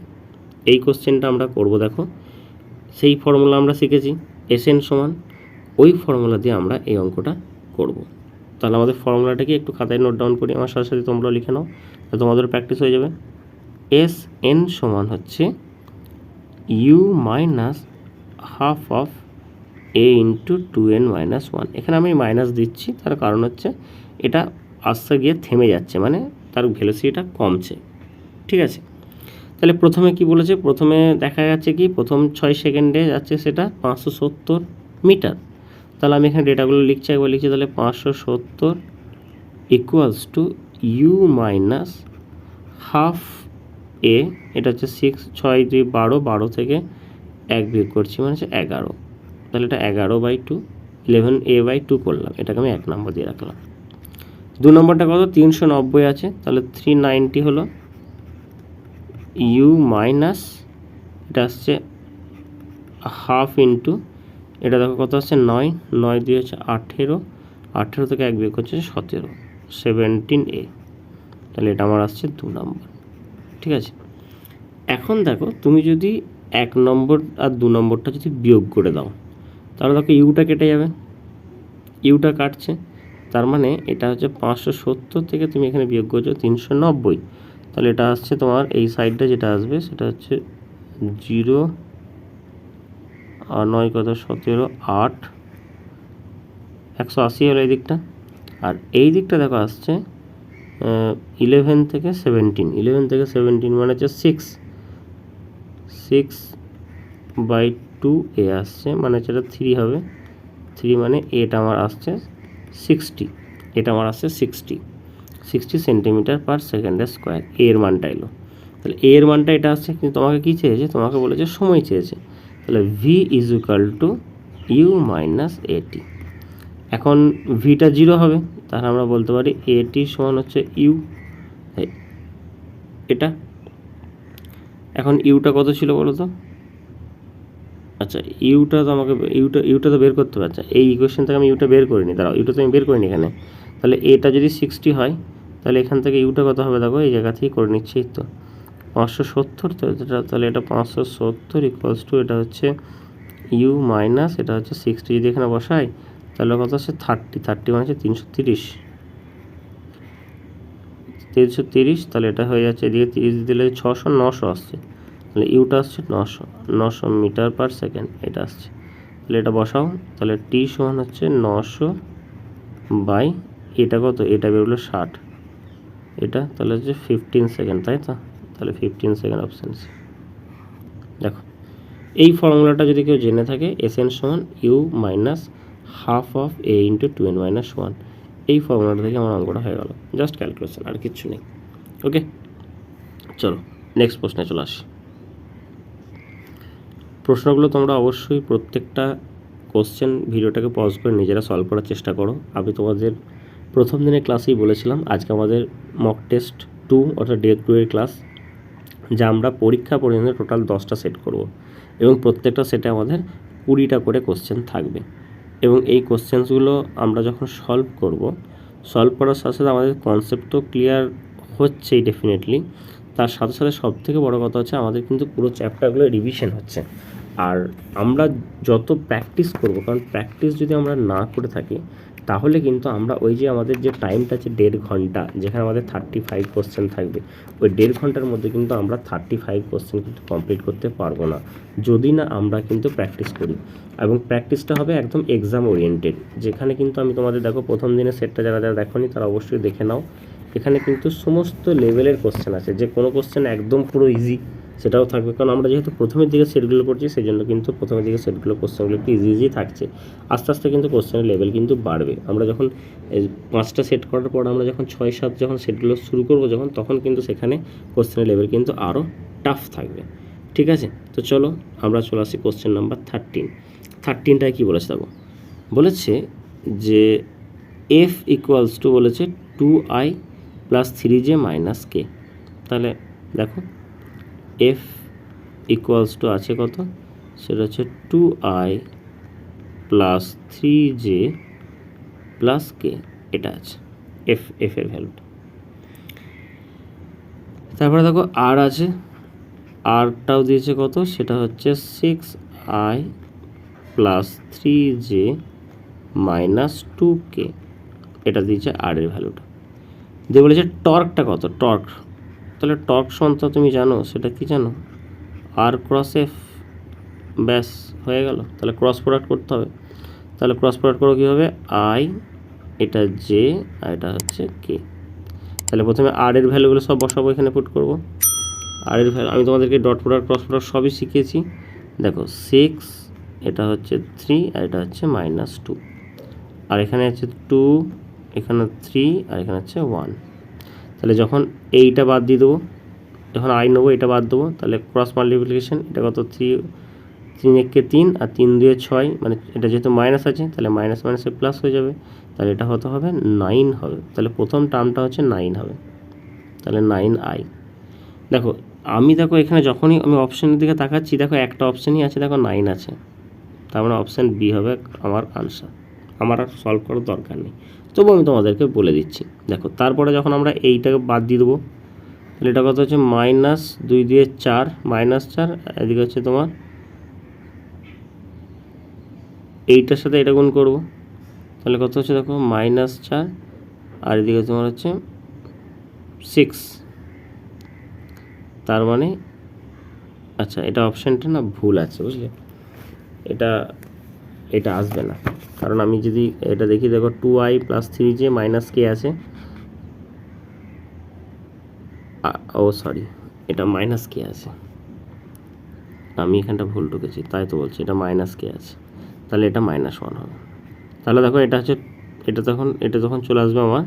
[SPEAKER 1] এই কোশ্চেনটা আমরা করব। দেখো সেই ফর্মুলা আমরা শিখেছি, SN সমান, ওই ফর্মুলা দিয়ে আমরা এই অঙ্কটা করব। তাহলে আমাদের ফর্মুলাটাকে একটু খাতায় নোট ডাউন করি, আমার সাথে সাথে তোমরাও লিখে নাও, তাহলে তোমাদেরও প্র্যাকটিস হয়ে যাবে। SN সমান হচ্ছে u - half of a into 2n - 1। এখানে আমি মাইনাস দিচ্ছি, তার কারণ হচ্ছে এটা আস্তে গিয়ে থেমে যাচ্ছে, মানে তার ভেলোসিটিটা কমছে। ঠিক আছে, তাহলে প্রথমে কি বলেছে, প্রথমে দেখা যাচ্ছে কি প্রথম 6 সেকেন্ডে যাচ্ছে সেটা 570 মিটার। তাহলে আমি এখানে ডেটাগুলো লিখছি, একবার লিখছি, তাহলে 570 = u - হাফ a, এটা হচ্ছে 6, 6 2 12, 12 থেকে 1 বিয়োগ করছি মানে হচ্ছে 11, তাহলে এটা 11/2, 11a/2 করলাম, এটাকে আমি 1 নম্বর দিয়ে রাখলাম। 2 নম্বরটা কত, 390 আছে, তাহলে 390 হলো u মাইনাস, এটা আসছে হাফ ইন্টু, এটা দেখো কত আসছে 9, 9 দিয়ে হচ্ছে 18, 18 থেকে 1 বিয়োগ হচ্ছে 17, 17a। তাহলে এটা আমার আসছে 2 নম্বর। ঠিক আছে, এখন দেখো তুমি যদি 1 নম্বর আর 2 নম্বরটা যদি বিয়োগ করে দাও তাহলে দেখো ইউটা কেটে যাবে, ইউটা কাটছে, তার মানে এটা হচ্ছে 570 থেকে তুমি এখানে বিয়োগ করছো 390, তাহলে এটা আসছে তোমার এই সাইডটা যেটা আসবে সেটা হচ্ছে 0 আর 9 কত 17 8 180 হলো এই দিকটা। আর এই দিকটা দেখো আসছে 11 থেকে 17 মানে হচ্ছে 6/2 এ আসছে, মানে হচ্ছে এটা 3 হবে, 3 মানে এটা আমার আসছে 60, এটা আমার আসছে 60 সেন্টিমিটার পার সেকেন্ডের স্কোয়ার, এর মানটা এলো। তাহলে এর মানটা এটা আসছে, কিন্তু তোমাকে কী চেয়েছে, তোমাকে বলেছে সময় চেয়েছে, তাহলে v is equal to u minus a t. এখন ভিটা 0 হবে, তাহলে আমরা বলতে পারি এটি সমান হচ্ছে ইউ, এটা। এখন ইউটা কত ছিল বলো তো? আচ্ছা ইউটা তো আমাকে ইউটা তো বের করতে পারছে, এই ইকুয়েশন থেকে আমি ইউটা বের করিনি, দাঁড়াও ইউটা তো আমি বের করিনি এখানে। তাহলে এটা যদি 60 হয় তাহলে এখান থেকে ইউটা কত হবে দেখো, এই জায়গা থেকেই করে নিচ্ছি তো 570, তো এটা তাহলে এটা 570 ইকুয়ালস টু এটা হচ্ছে ইউ মাইনাস এটা হচ্ছে 60, যদি এখানে বসাই তাহলে কত হচ্ছে 30 মানে হচ্ছে 330, তাহলে এটা হয়ে যাচ্ছে এদিকে 30 দিলে 600 900 আসছে, তাহলে ইউটা আসছে 900 মিটার পার সেকেন্ড এটা আসছে। তাহলে এটা বসাও, তাহলে টি সমান হচ্ছে 900 বাই এটা কত, এটা বেরোলো 60, এটা তাহলে হচ্ছে 15 সেকেন্ড, তাই তো? তাহলে 15 সেকেন্ড অপশান সি। দেখো এই ফর্মুলাটা যদি কেউ জেনে থাকে, এসএন সমান u minus half of a into 2n-1, এই ফর্মুলাটা থেকে আমার অঙ্কটা হয়ে গেল, জাস্ট ক্যালকুলেশন, আর কিচ্ছু নেই। ওকে, চলো নেক্সট প্রশ্নে চলে আসি। প্রশ্নগুলো তোমরা অবশ্যই প্রত্যেকটা কোশ্চেন ভিডিওটাকে পজ করে নিজেরা সলভ করার চেষ্টা করো। আমি তোমাদের প্রথম দিনের ক্লাসেই বলেছিলাম আজকে আমাদের মক টেস্ট 2 অর্থাৎ ডে 2 এর ক্লাস, যা আমরা পরীক্ষা পর্যন্ত টোটাল 10টা সেট করব, এবং প্রত্যেকটা সেটে আমাদের 20টা করে কোশ্চেন থাকবে। এবং এই কোশ্চেন্সগুলো আমরা যখন সলভ করার সাথে সাথে আমাদের কনসেপ্ট তো ক্লিয়ার হচ্ছেই ডেফিনেটলি, তার সাথে সাথে সবথেকে বড় কথা হচ্ছে আমাদের কিন্তু পুরো চ্যাপ্টারগুলো রিভিশন হচ্ছে। আর আমরা যত প্র্যাকটিস করব, কারণ প্র্যাকটিস যদি আমরা না করে থাকি তাহলে কিন্তু আমরা ওই যে আমাদের যে টাইমটা আছে 1.5 ঘন্টা, যেখানে আমাদের 35 কোশ্চেন থাকবে, ওই 1.5 ঘন্টার মধ্যে কিন্তু আমরা 35 কোশ্চেন কিন্তু কমপ্লিট করতে পারবো না, যদি না আমরা কিন্তু প্র্যাকটিস করি। এবং প্র্যাকটিসটা হবে একদম এক্সাম ওরিয়েন্টেড, যেখানে কিন্তু আমি তোমাদের দেখো প্রথম দিনের সেটটা যারা দেখোনি তারা অবশ্যই দেখে নাও, এখানে কিন্তু সমস্ত লেভেলের কোশ্চেন আছে, যে কোনো কোশ্চেন একদম পুরো ইজি সেটাও থাকবে, কারণ আমরা যেহেতু প্রথমের দিকে সেটগুলো পড়ছি সেই জন্য কিন্তু প্রথমের দিকে সেটগুলো কোশ্চেনগুলো একটু ইজি থাকছে। আস্তে আস্তে কিন্তু কোশ্চেনের লেভেল কিন্তু বাড়বে, আমরা যখন 5টা সেট করার পর আমরা যখন 6-7 যখন সেটগুলো শুরু করব তখন কিন্তু সেখানে কোশ্চেনের লেভেল কিন্তু আরও টাফ থাকবে। ঠিক আছে, তো চলো আমরা চলে আসি কোশ্চেন নাম্বার 13টায় কী বলেছে দেখো, বলেছে যে এফ ইকুয়ালস টু বলেছে 2i + 3j - k। তাহলে দেখো এফ ইকুয়ালস টু আছে কত, সেটা হচ্ছে 2i + 3j + k, এটা আছে এফ এর ভ্যালুটা। তারপরে দেখো আর আছে, আরটাও দিয়েছে কত, সেটা হচ্ছে 6i + 3j - 2k, এটা দিয়েছে আর এর ভ্যালুটা। দিয়ে বলেছে টর্কটা কত, টর্ক, তাহলে টর্ক সমান তুমি জানো, সেটা কি জানো, আর ক্রস এফ, ব্যাস হয়ে গেল। তাহলে ক্রস প্রোডাক্ট করতে হবে, তাহলে ক্রস প্রোডাক্ট করো কী হবে, আই এটা জে আর এটা হচ্ছে কে। তাহলে প্রথমে আর এর ভ্যালুগুলো সব বসাবো, এখানে পুট করবো আর এর ভ্যালু, আমি তোমাদেরকে ডট প্রোডাক্ট ক্রস প্রোডাক্ট সবই শিখিয়েছি। দেখো 6, এটা হচ্ছে 3 আর এটা হচ্ছে -2, আর এখানে হচ্ছে 2, এখানে 3 আর এখানে হচ্ছে 1। তাহলে যখন এইটা বাদ দিয়ে দেবো, যখন আই নেবো এটা বাদ দেবো, তাহলে ক্রস মাল্টিপ্লিকেশন, এটা কত 3 একে 3 আর 3 2 6, মানে এটা যেহেতু মাইনাস আছে তাহলে মাইনাস মাইনাসে প্লাস হয়ে যাবে, তাহলে এটা হতে হবে 9 হবে। তাহলে প্রথম টার্মটা হচ্ছে 9 হবে, তাহলে 9i। দেখো দেখো এখানে যখনই আমি অপশানের দিকে তাকাচ্ছি, দেখো একটা অপশানই আছে, দেখো 9 আছে, তার মানে অপশান বি হবে আমার আনসার, আমার আর সলভ করার দরকার নেই। তবু আমি তোমাদেরকে বলে দিচ্ছি। দেখো তারপরে যখন আমরা এইটাকে বাদ দিয়ে দেবো, তাহলে এটা কত হচ্ছে -2 দিয়ে 4 -4, এদিকে হচ্ছে তোমার এইটার সাথে এটা গুণ করবো, তাহলে কত হচ্ছে দেখো -4, আর এদিকে তোমার হচ্ছে 6। তার মানে আচ্ছা, এটা অপশানটা না ভুল আছে, বুঝলে, এটা আসবে না। কারণ আমি যদি এটা দেখি, দেখো 2i + 3j - k আছে, ও সরি, এটা -k আছে, আমি এখানটা ভুল ঢুকেছি, তাই তো বলছি এটা -k আছে, তাহলে এটা -1 হবে। তাহলে দেখো এটা হচ্ছে, এটা তখন চলে আসবে আমার,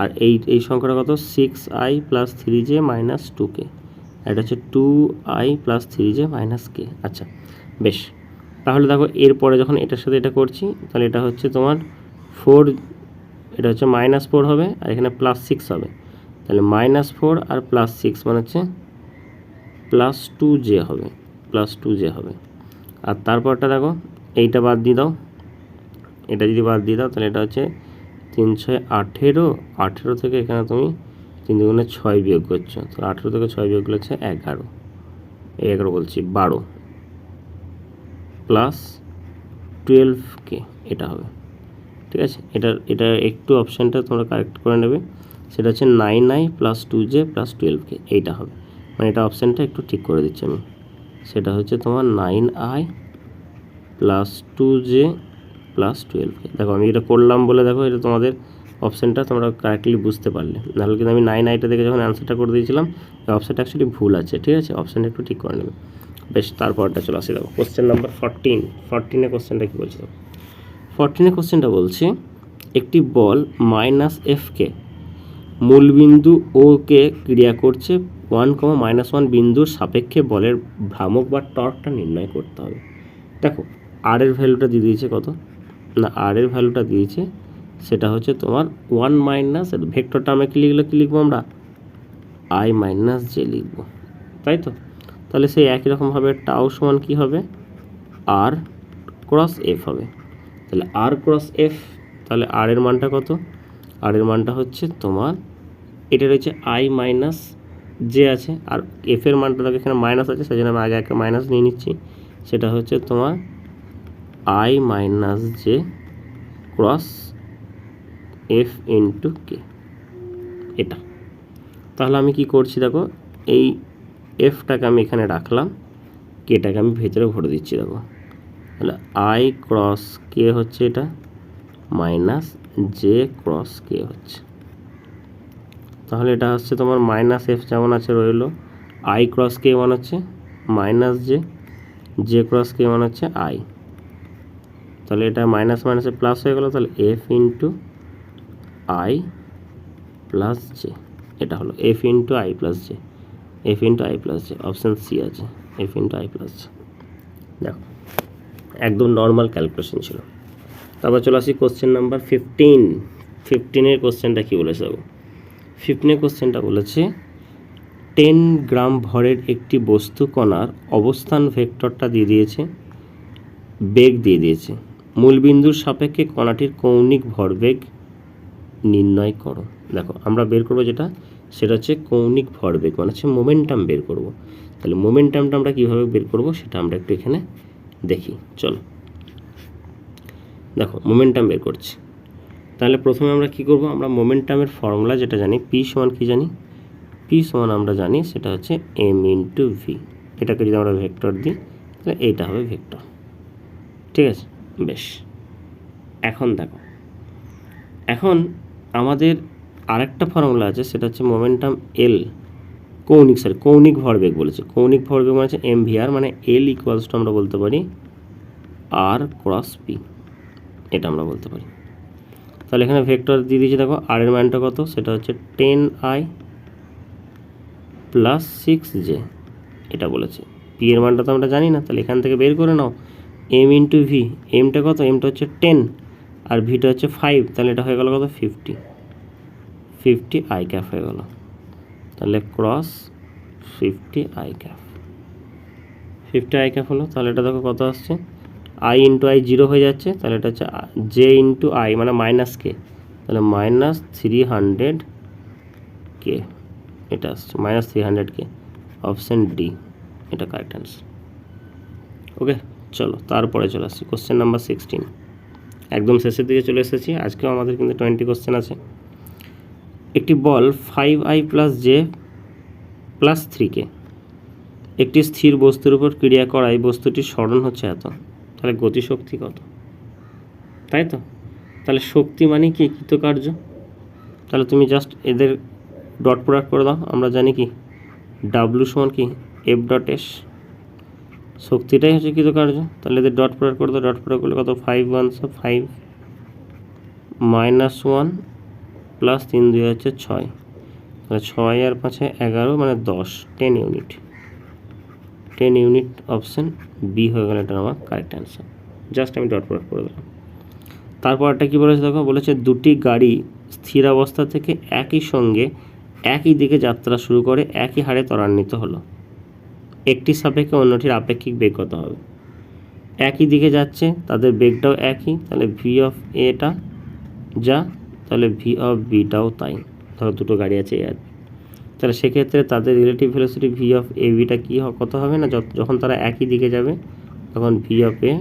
[SPEAKER 1] আর এই সংখ্যাটা কত 6i + 3j - 2k, এটা হচ্ছে 2i + 3j - k। আচ্ছা বেশ, তাহলে দেখো এরপরে যখন এটার সাথে এটা করছি, তাহলে এটা হচ্ছে তোমার 4, এটা হচ্ছে -4 হবে, আর এখানে +6 হবে, তাহলে -4 আর +6 মানে হচ্ছে +2j হবে, +2j হবে। আর তারপরটা দেখো এইটা বাদ দিয়ে দাও, এটা যদি বাদ দিয়ে দাও, তাহলে এটা হচ্ছে 3 6 18, 18 থেকে এখানে তুমি 3 দুগুণে 6 বিয়োগ করছো, তাহলে 18 থেকে 6 বিয়োগ করলে হচ্ছে 11, 11 বলছি 12 + 12k, এটা হবে। ঠিক আছে, এটা একটু অপশানটা তোমরা কারেক্ট করে নেবে, সেটা হচ্ছে 9i + 2j + 12k, এইটা হবে। মানে এটা অপশানটা একটু ঠিক করে দিচ্ছি আমি, সেটা হচ্ছে তোমার 9i + 2j + 12k। দেখো আমি এটা করলাম বলে দেখো এটা তোমাদের অপশানটা তোমরা কারেক্টলি বুঝতে পারলে, নাহলে কিন্তু আমি 9iটা দেখে যখন অ্যান্সারটা করে দিয়েছিলাম, এই অপশানটা অ্যাকচুয়ালি ভুল আছে। ঠিক আছে, অপশানটা একটু ঠিক করে নেবে। বেশ, তারপরটা চলে আসি, দেখো কোশ্চেন নাম্বার 14 কোশ্চেনটা কী বলছে, 14 কোশ্চেনটা বলছে একটি বল -fকে মূলবিন্দু ও কে ক্রিয়া করছে 1, -1 বিন্দুর সাপেক্ষে বলের ভ্রামক বা টর্কটা নির্ণয় করতে হবে। দেখো আর এর ভ্যালুটা দিয়ে দিয়েছে কত না, আর এর ভ্যালুটা দিয়েছে সেটা হচ্ছে তোমার 1 - ভেক্টরটা আমরা কী লিখবো আমরা i - j লিখবো, তাই তো। তাহলে সেই একই রকমভাবে টাউ সমান কী হবে, r × f হবে। তাহলে r × f, তাহলে r এর মানটা কত, r এর মানটা হচ্ছে তোমার, এটা রয়েছে i - j আছে, আর f এর মানটা দেখো এখানে মাইনাস আছে, সেই জন্য আমি আগে একটা মাইনাস নিয়ে নিচ্ছি, সেটা হচ্ছে তোমার i - j × f × k, এটা। তাহলে আমি কি করছি দেখো, এই এফটাকে আমি এখানে রাখলাম, কেটাকে আমি ভেতরে ভরে দিচ্ছি। দেখো তাহলে i × k হচ্ছে এটা, - j × k হচ্ছে, তাহলে এটা হচ্ছে তোমার -f যেমন আছে রইলো, i × k মানে হচ্ছে -j, j × k মানে হচ্ছে i, তাহলে এটা মাইনাস মাইনাসে প্লাস হয়ে গেল, তাহলে f × i + j, এটা হলো f × i + j, f × i + j, option C আছে f × i + j। দেখো একদম নর্মাল ক্যালকুলেশন ছিল। তারপর চলে আসি কোশ্চেন নাম্বার 15 কোশ্চেনটা কী বলেছে দেখো, 15 কোশ্চেনটা বলেছে 10 গ্রাম ভরের একটি বস্তু কণার অবস্থান ভেক্টরটা দিয়ে দিয়েছে, বেগ দিয়ে দিয়েছে, মূলবিন্দুর সাপেক্ষে কণাটির কৌণিক ভরবেগ নির্ণয় করো। দেখো আমরা বের করবো যেটা, সেটা হচ্ছে কৌণিক ভরবেগ, মানে হচ্ছে মোমেন্টাম বের করব। তাহলে মোমেন্টামটা আমরা কীভাবে বের করব সেটা আমরা একটু এখানে দেখি, চলো। দেখো মোমেন্টাম বের করছি, তাহলে প্রথমে আমরা কি করব, আমরা মোমেন্টামের ফর্মুলা যেটা জানি, পি সমান কি জানি, পি সমান আমরা জানি সেটা হচ্ছে m × v, এটাকে যদি আমরা ভেক্টর দিই তাহলে এইটা হবে ভেক্টর। ঠিক আছে, বেশ। এখন দেখো, এখন আমাদের আরেকটা ফর্মুলা আছে, সেটা হচ্ছে মোমেন্টাম এল, কৌণিক ভরবেগ বলেছে, কৌণিক ভরবেগ মানে হচ্ছে mvr, মানে l = আমরা বলতে পারি r × p, এটা আমরা বলতে পারি। তাহলে এখানে ভেক্টর দিয়ে দিয়েছি, দেখো আর এর মানটা কত, সেটা হচ্ছে 10i + 6j, এটা বলেছে। পি এর মানটা তো আমরা জানি না, তাহলে এখান থেকে বের করে নাও m × v, এমটা কত, এমটা হচ্ছে 10 আর ভিটা হচ্ছে 5, তাহলে এটা হয়ে গেল কত 50 i ক্যাপ হয়ে গেল, তাহলে ক্রস 50 i ক্যাপ হলো। তাহলে এটা দেখো কত আসছে, i × i 0 হয়ে যাচ্ছে, তাহলে এটা হচ্ছে j × i মানে -k, তাহলে -300k এটা আসছে -300k, অপশান ডি এটা কারেক্ট অ্যান্সার। ওকে, চলো তারপরে চলে আসছি কোশ্চেন নাম্বার 16। একদম শেষের দিকে চলে এসেছি। আজকেও আমাদের কিন্তু 20 কোশ্চেন আছে। একটি বল 5i + j + 3k একটি স্থির বস্তুর উপর ক্রিয়া করায় বস্তুটির স্মরণ হচ্ছে এত, তাহলে গতিশক্তি কত? তাই তো, তাহলে শক্তি মানে কি কৃতকার্য, তাহলে তুমি জাস্ট এদের ডট প্রোডাক্ট করে দাও। আমরা জানি কি ডাব্লু সমান কি F.S, শক্তিটাই হচ্ছে কৃতকার্য, তাহলে এদের ডট প্রোডাক্ট করে দাও। ডট প্রোডাক্ট করলে কত? 5 1 5 -1 + 3 2 হচ্ছে 6, তাহলে 6 আর 5 11 মানে 10, 10 ইউনিট। 10 ইউনিট অপশান বি হয়ে গেল এটা আমার কারেক্ট অ্যান্সার। জাস্ট আমি ডট প্রোডাক্ট করে দিলাম। তারপরটা কী বলেছে দেখো, বলেছে দুটি গাড়ি স্থির অবস্থা থেকে একই সঙ্গে একই দিকে যাত্রা শুরু করে একই হারে ত্বরান্বিত হলো, একটি সাপেক্ষে অন্যটির আপেক্ষিক বেগ কত হবে? একই দিকে যাচ্ছে, তাদের বেগটাও একই, তাহলে ভি অফ এটা যা, তাহলে ভি অফ বিটাও তাই। ধরো দুটো গাড়ি আছে এ আর বি, তাহলে সেক্ষেত্রে তাদের relative velocity V of A বিটা কী কত হবে না, যখন তারা একই দিকে যাবে তখন V of A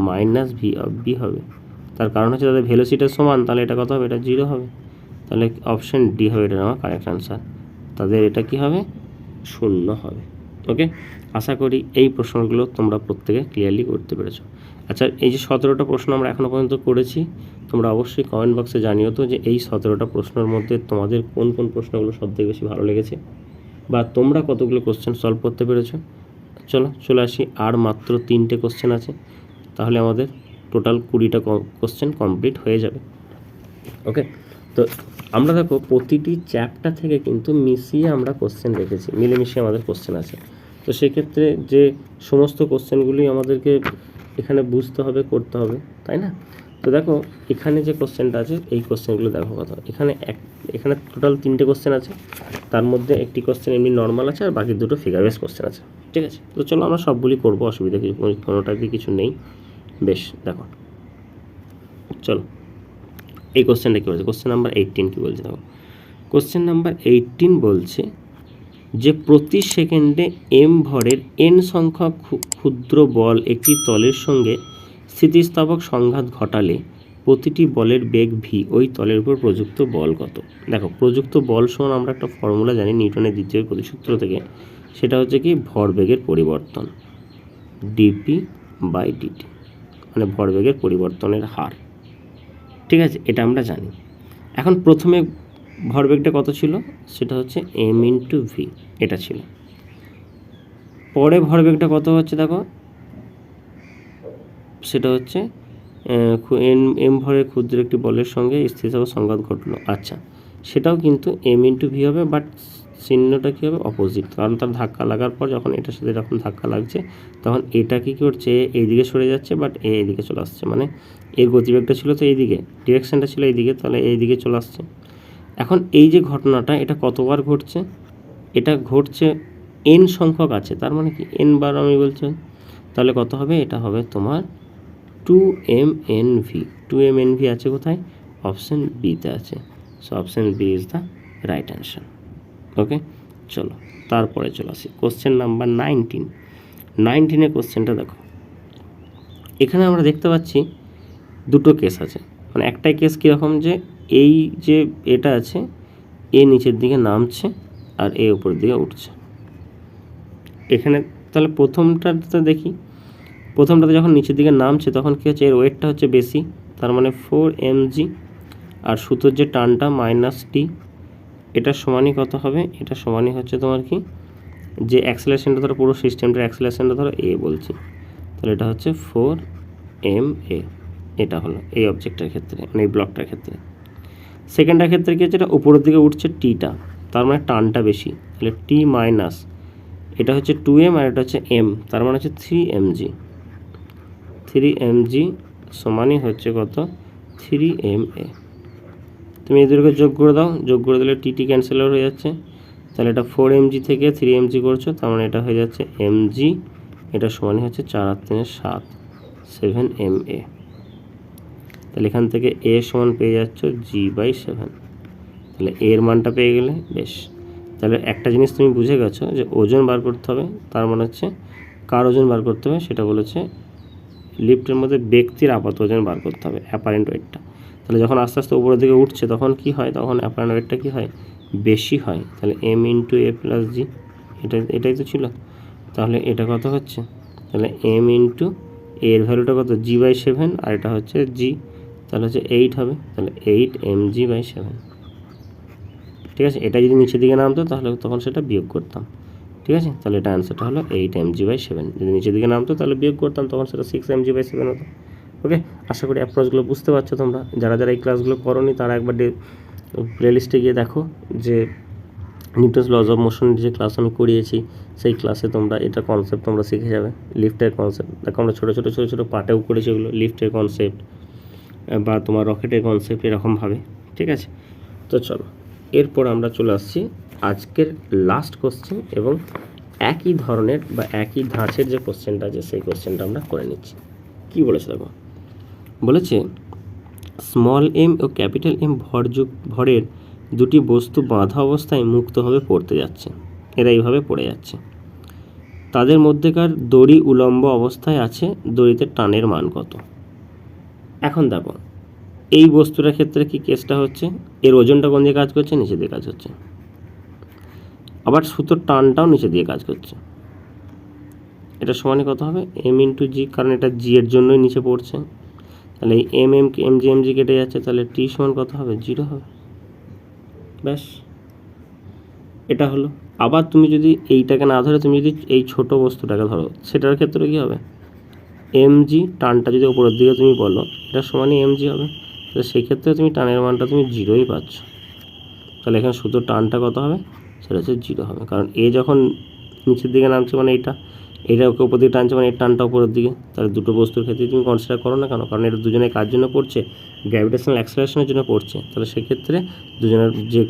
[SPEAKER 1] minus V of B হবে। তার কারণ হচ্ছে তাদের ভেলোসিটিটা সমান, তাহলে এটা কত হবে? এটা 0 হবে। তাহলে অপশান ডি হবে এটা আমার কারেক্ট অ্যান্সার। তাদের এটা কি হবে? 0 হবে। ওকে, আশা করি এই প্রশ্নগুলো তোমরা প্রত্যেকে ক্লিয়ারলি করতে পেরেছো। আচ্ছা, এই যে 17টা প্রশ্ন আমরা এখনও পর্যন্ত করেছি, তোমরা অবশ্যই কমেন্ট বক্সে জানিও তো যে এই 17টা প্রশ্নের মধ্যে তোমাদের কোন কোন প্রশ্নগুলো সবথেকে বেশি ভালো লেগেছে, বা তোমরা কতগুলো কোশ্চেন সলভ করতে পেরেছো। চলে আসি, আর মাত্র 3টে কোশ্চেন আছে, তাহলে আমাদের টোটাল 20টা কোশ্চেন কমপ্লিট হয়ে যাবে। ওকে, তো আমরা দেখো প্রতিটি চ্যাপ্টার থেকে কিন্তু মিশিয়ে আমরা কোশ্চেন রেখেছি, মিলেমিশে আমাদের কোশ্চেন আছে। তো সেক্ষেত্রে যে সমস্ত কোশ্চেনগুলি আমাদেরকে এখানে বুঝতে হবে, করতে হবে, তাই না? তো দেখো এখানে যে কোশ্চেনটা আছে এই কোশ্চেনগুলো দেখো কথা, এখানে টোটাল 3টে কোশ্চেন আছে, তার মধ্যে একটি কোশ্চেন এমনি নর্মাল আছে আর বাকি দুটো ফিগার বেস কোশ্চেন আছে। ঠিক আছে, তো চলো আমরা সবগুলি করবো, অসুবিধা কোনোটাতে কিছু নেই। বেশ, দেখো চলো এই কোশ্চেনটা কী বলছে, কোশ্চেন নাম্বার 18 কী বলছে দেখো। কোশ্চেন নাম্বার 18 বলছে যে প্রতি সেকেন্ডে m ভরের n সংখ্যক ক্ষুদ্র বল একটি তলের সঙ্গে স্থিতিস্থাপক সংঘাত ঘটালে প্রতিটি বলের বেগ v ওই তলের উপর প্রযুক্ত বল কত? দেখো প্রযুক্ত বল সমান আমরা একটা ফর্মুলা জানি নিউটনের দ্বিতীয় গতিসূত্র থেকে, সেটা হচ্ছে কি ভরবেগের পরিবর্তন, dp/dt, মানে ভরবেগের পরিবর্তনের হার। ঠিক আছে, এটা আমরা জানি। এখন প্রথমে ভরবেগটা কত ছিল, সেটা হচ্ছে m × v, এটা ছিল। পরে ভরবেগটা কত হচ্ছে দেখো, সেটা হচ্ছে m ভরের ক্ষুদ্র একটি বলের সঙ্গে স্থিতিস্থাপক সংঘাত ঘটলো। আচ্ছা, সেটাও কিন্তু m × v হবে, বাট চিহ্নটা কী হবে? অপোজিট, কারণ তার ধাক্কা লাগার পর যখন এটার সাথে যখন ধাক্কা লাগছে তখন এটা কী করছে? এইদিকে সরে যাচ্ছে, বাট এইদিকে চলে আসছে, মানে এর গতিবেগটা ছিল তো এইদিকে, ডিরেকশানটা ছিল এইদিকে, তাহলে এইদিকে চলে আসছে। এখন এই যে ঘটনাটা, এটা কতবার ঘটছে? এটা ঘটছে n সংখ্যক আছে, তার মানে কি n বার আমি বলছি, তাহলে কত হবে? এটা হবে তোমার 2mnv। 2mnv আছে কোথায়? অপশান বিতে আছে। So option B is the right answer. Okay, চলো তারপরে চলে আসি কোশ্চেন নাম্বার 19। 19-এর কোশ্চেনটা দেখো, এখানে আমরা দেখতে পাচ্ছি দুটো কেস আছে, মানে একটাই কেস কীরকম, যে এই যে এটা আছে এ নিচের দিকে নামছে আর এ উপরের দিকে উঠছে। এখানে তাহলে প্রথমটাতে দেখি, প্রথমটাতে যখন নিচের দিকে নামছে তখন কী হচ্ছে? এর ওয়েটটা হচ্ছে বেশি, তার মানে 4 mg, আর সুতোর যে টানটা -t, এটা সমানই কত হবে? এটা সমানই হচ্ছে তোমার কি, যে অ্যাক্সেলারেশনটা ধরো, পুরো সিস্টেমটার অ্যাক্সেলারেশনটা ধরো এ বলছি, তাহলে এটা হচ্ছে 4 ma। এটা হলো এই অবজেক্টের ক্ষেত্রে, মানে এই ব্লকটার ক্ষেত্রে। সেকেন্ডটার ক্ষেত্রে কি হচ্ছে? এটা উপরের দিকে উঠছে টিটা, তার মানে টানটা বেশি, তাহলে t মাইনাস এটা হচ্ছে 2m আর এটা হচ্ছে m, তার মানে হচ্ছে 3mg। 3mg সমানই হচ্ছে কত? 3ma। তুমি এদেরকে যোগ করে দাও, যোগ করে দিলে টি ক্যান্সেল হয়ে যাচ্ছে, তাহলে এটা 4mg থেকে 3mg করছো, তার মানে এটা হয়ে যাচ্ছে mg, এটা সমানই হচ্ছে 4 আর 3 7, 7ma। তাহলে এখান থেকে এ সমান পেয়ে যাচ্ছ g/7। তাহলে এর মানটা পেয়ে গেলে। বেশ, তাহলে একটা জিনিস তুমি বুঝে গেছো যে ওজন বার করতে হবে, তার মানে হচ্ছে কার ওজন বার করতে হবে সেটা বলেছে লিফটের মধ্যে ব্যক্তির আপাত ওজন বার করতে হবে, অ্যাপারেন্ট ওয়েটটা। তাহলে যখন আস্তে আস্তে উপরের দিকে উঠছে তখন কি হয়, তখন অ্যাপারেন্ট ওয়েটটা কী হয়, বেশি হয়। তাহলে m × a + g, এটাই তো ছিল। তাহলে এটা কত হচ্ছে, তাহলে m × এর ভ্যালুটা কত, g/7, আর এটা হচ্ছে g, তাহলে হচ্ছে 8 হবে। তাহলে 8 mg/7। ঠিক আছে, এটা যদি নিচের দিকে নামতো তাহলে তখন সেটা বিয়োগ করতাম। ঠিক আছে, তাহলে এটা অ্যান্সারটা হলো 8 mg/7। যদি নিচের দিকে নামতো তাহলে বিয়োগ করতাম, তখন সেটা 6 mg/7 হতো। ওকে, আশা করি অ্যাপ্রোচগুলো বুঝতে পারছো তোমরা। যারা এই ক্লাসগুলো করোনি তারা একবার প্লেলিস্টে গিয়ে দেখো যে নিউটনস লজ অফ মোশন যে ক্লাস আমি করিয়েছি, সেই ক্লাসে তোমরা এটা কনসেপ্ট তোমরা শিখে যাবে। লিফটের কনসেপ্ট দেখো, আমরা ছোটো ছোটো পার্টেও করেছি ওগুলো, লিফটের কনসেপ্ট বা তোমার রকেটের কনসেপ্ট এরকমভাবে। ঠিক আছে, তো চলো এরপর আমরা চলে আসছি আজকের লাস্ট কোশ্চেন, এবং একই ধরনের বা একই ধাঁচের যে কোশ্চেনটা আছে সেই কোশ্চেনটা আমরা করে নিচ্ছি। কী বলেছে দেখো, বলেছে স্মল এম ও ক্যাপিটাল এম ভরের দুটি বস্তু বাঁধা অবস্থায় মুক্তভাবে পড়তে যাচ্ছে, এরা এইভাবে পড়ে যাচ্ছে। তাদের মধ্যেকার দড়ি উলম্ব অবস্থায় আছে, দড়িতে টানের মান কত? এখন দেখো এই বস্তুটার ক্ষেত্রে কি কেসটা হচ্ছে, এর ওজনটা কোন দিকে কাজ করছে, নিচে দিয়ে কাজ হচ্ছে, আবার সুতোর টানটাও নিচে দিয়ে কাজ করছে। এটা সমানে কত হবে, m × g, কারণ এটা g এর জন্যই নিচে পড়ছে। তাহলে এই mg কেটে যাচ্ছে, তাহলে t সমান কত হবে, 0 হবে। ব্যাস, এটা হলো। আবার তুমি যদি এইটাকে না ধরে তুমি যদি এই ছোট বস্তুটাকে ধরো, সেটার ক্ষেত্রে কী হবে, mg, টানটা যদি উপরের দিকে তুমি বলো, এটা সমানই mg হবে। তাহলে সেই ক্ষেত্রে তুমি টানের মানটা তুমি 0ই পাচ্ছ। তাহলে এখানে সুতোর টানটা কত হবে, সেটা হচ্ছে 0 হবে, কারণ এ যখন নিচের দিকে নামছে মানে এটা ওকে উপর দিকে টানছে মানে এর টানটা উপরের দিকে। তাহলে দুটো বস্তুর ক্ষেত্রে তুমি কনসিডার করো না কেন, কারণ এটা দুজনে কার জন্য পড়ছে, গ্র্যাভিটেশনাল অ্যাক্সেলারেশনের জন্য পড়ছে। তাহলে সেক্ষেত্রে দুজনের যে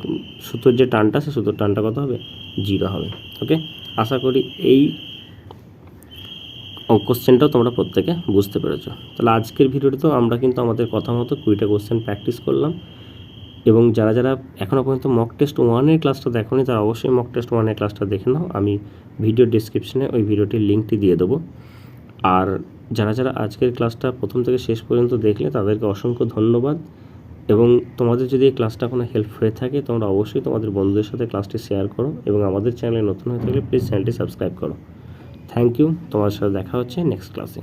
[SPEAKER 1] সুতোর যে টানটা, সে সুতোর টানটা কত হবে, 0 হবে। ওকে, আশা করি এই কোশ্চেনটাও তোমরা প্রত্যেকে বুঝতে পেরেছো। তাহলে আজকের ভিডিওতে আমরা কিন্তু আমাদের কথা মতো 20টা কোশ্চেন প্র্যাকটিস করলাম, এবং যারা এখনও পর্যন্ত মক টেস্ট 1-এর ক্লাসটা দেখোনি তারা অবশ্যই মক টেস্ট 1-এর ক্লাসটা দেখে নাও। আমি ভিডিও ডেসক্রিপশনে ওই ভিডিওটির লিঙ্কটি দিয়ে দেবো। আর যারা আজকের ক্লাসটা প্রথম থেকে শেষ পর্যন্ত দেখলে তাদেরকে অসংখ্য ধন্যবাদ। এবং তোমাদের যদি এই ক্লাসটা কোনো হেল্প হয়ে থাকে তোমরা অবশ্যই তোমাদের বন্ধুদের সাথে ক্লাসটি শেয়ার করো, এবং আমাদের চ্যানেলে নতুন হয়ে থাকলে প্লিজ চ্যানেলটি সাবস্ক্রাইব করো। থ্যাংক ইউ, তোমার সাথে দেখা হচ্ছে নেক্সট ক্লাসে।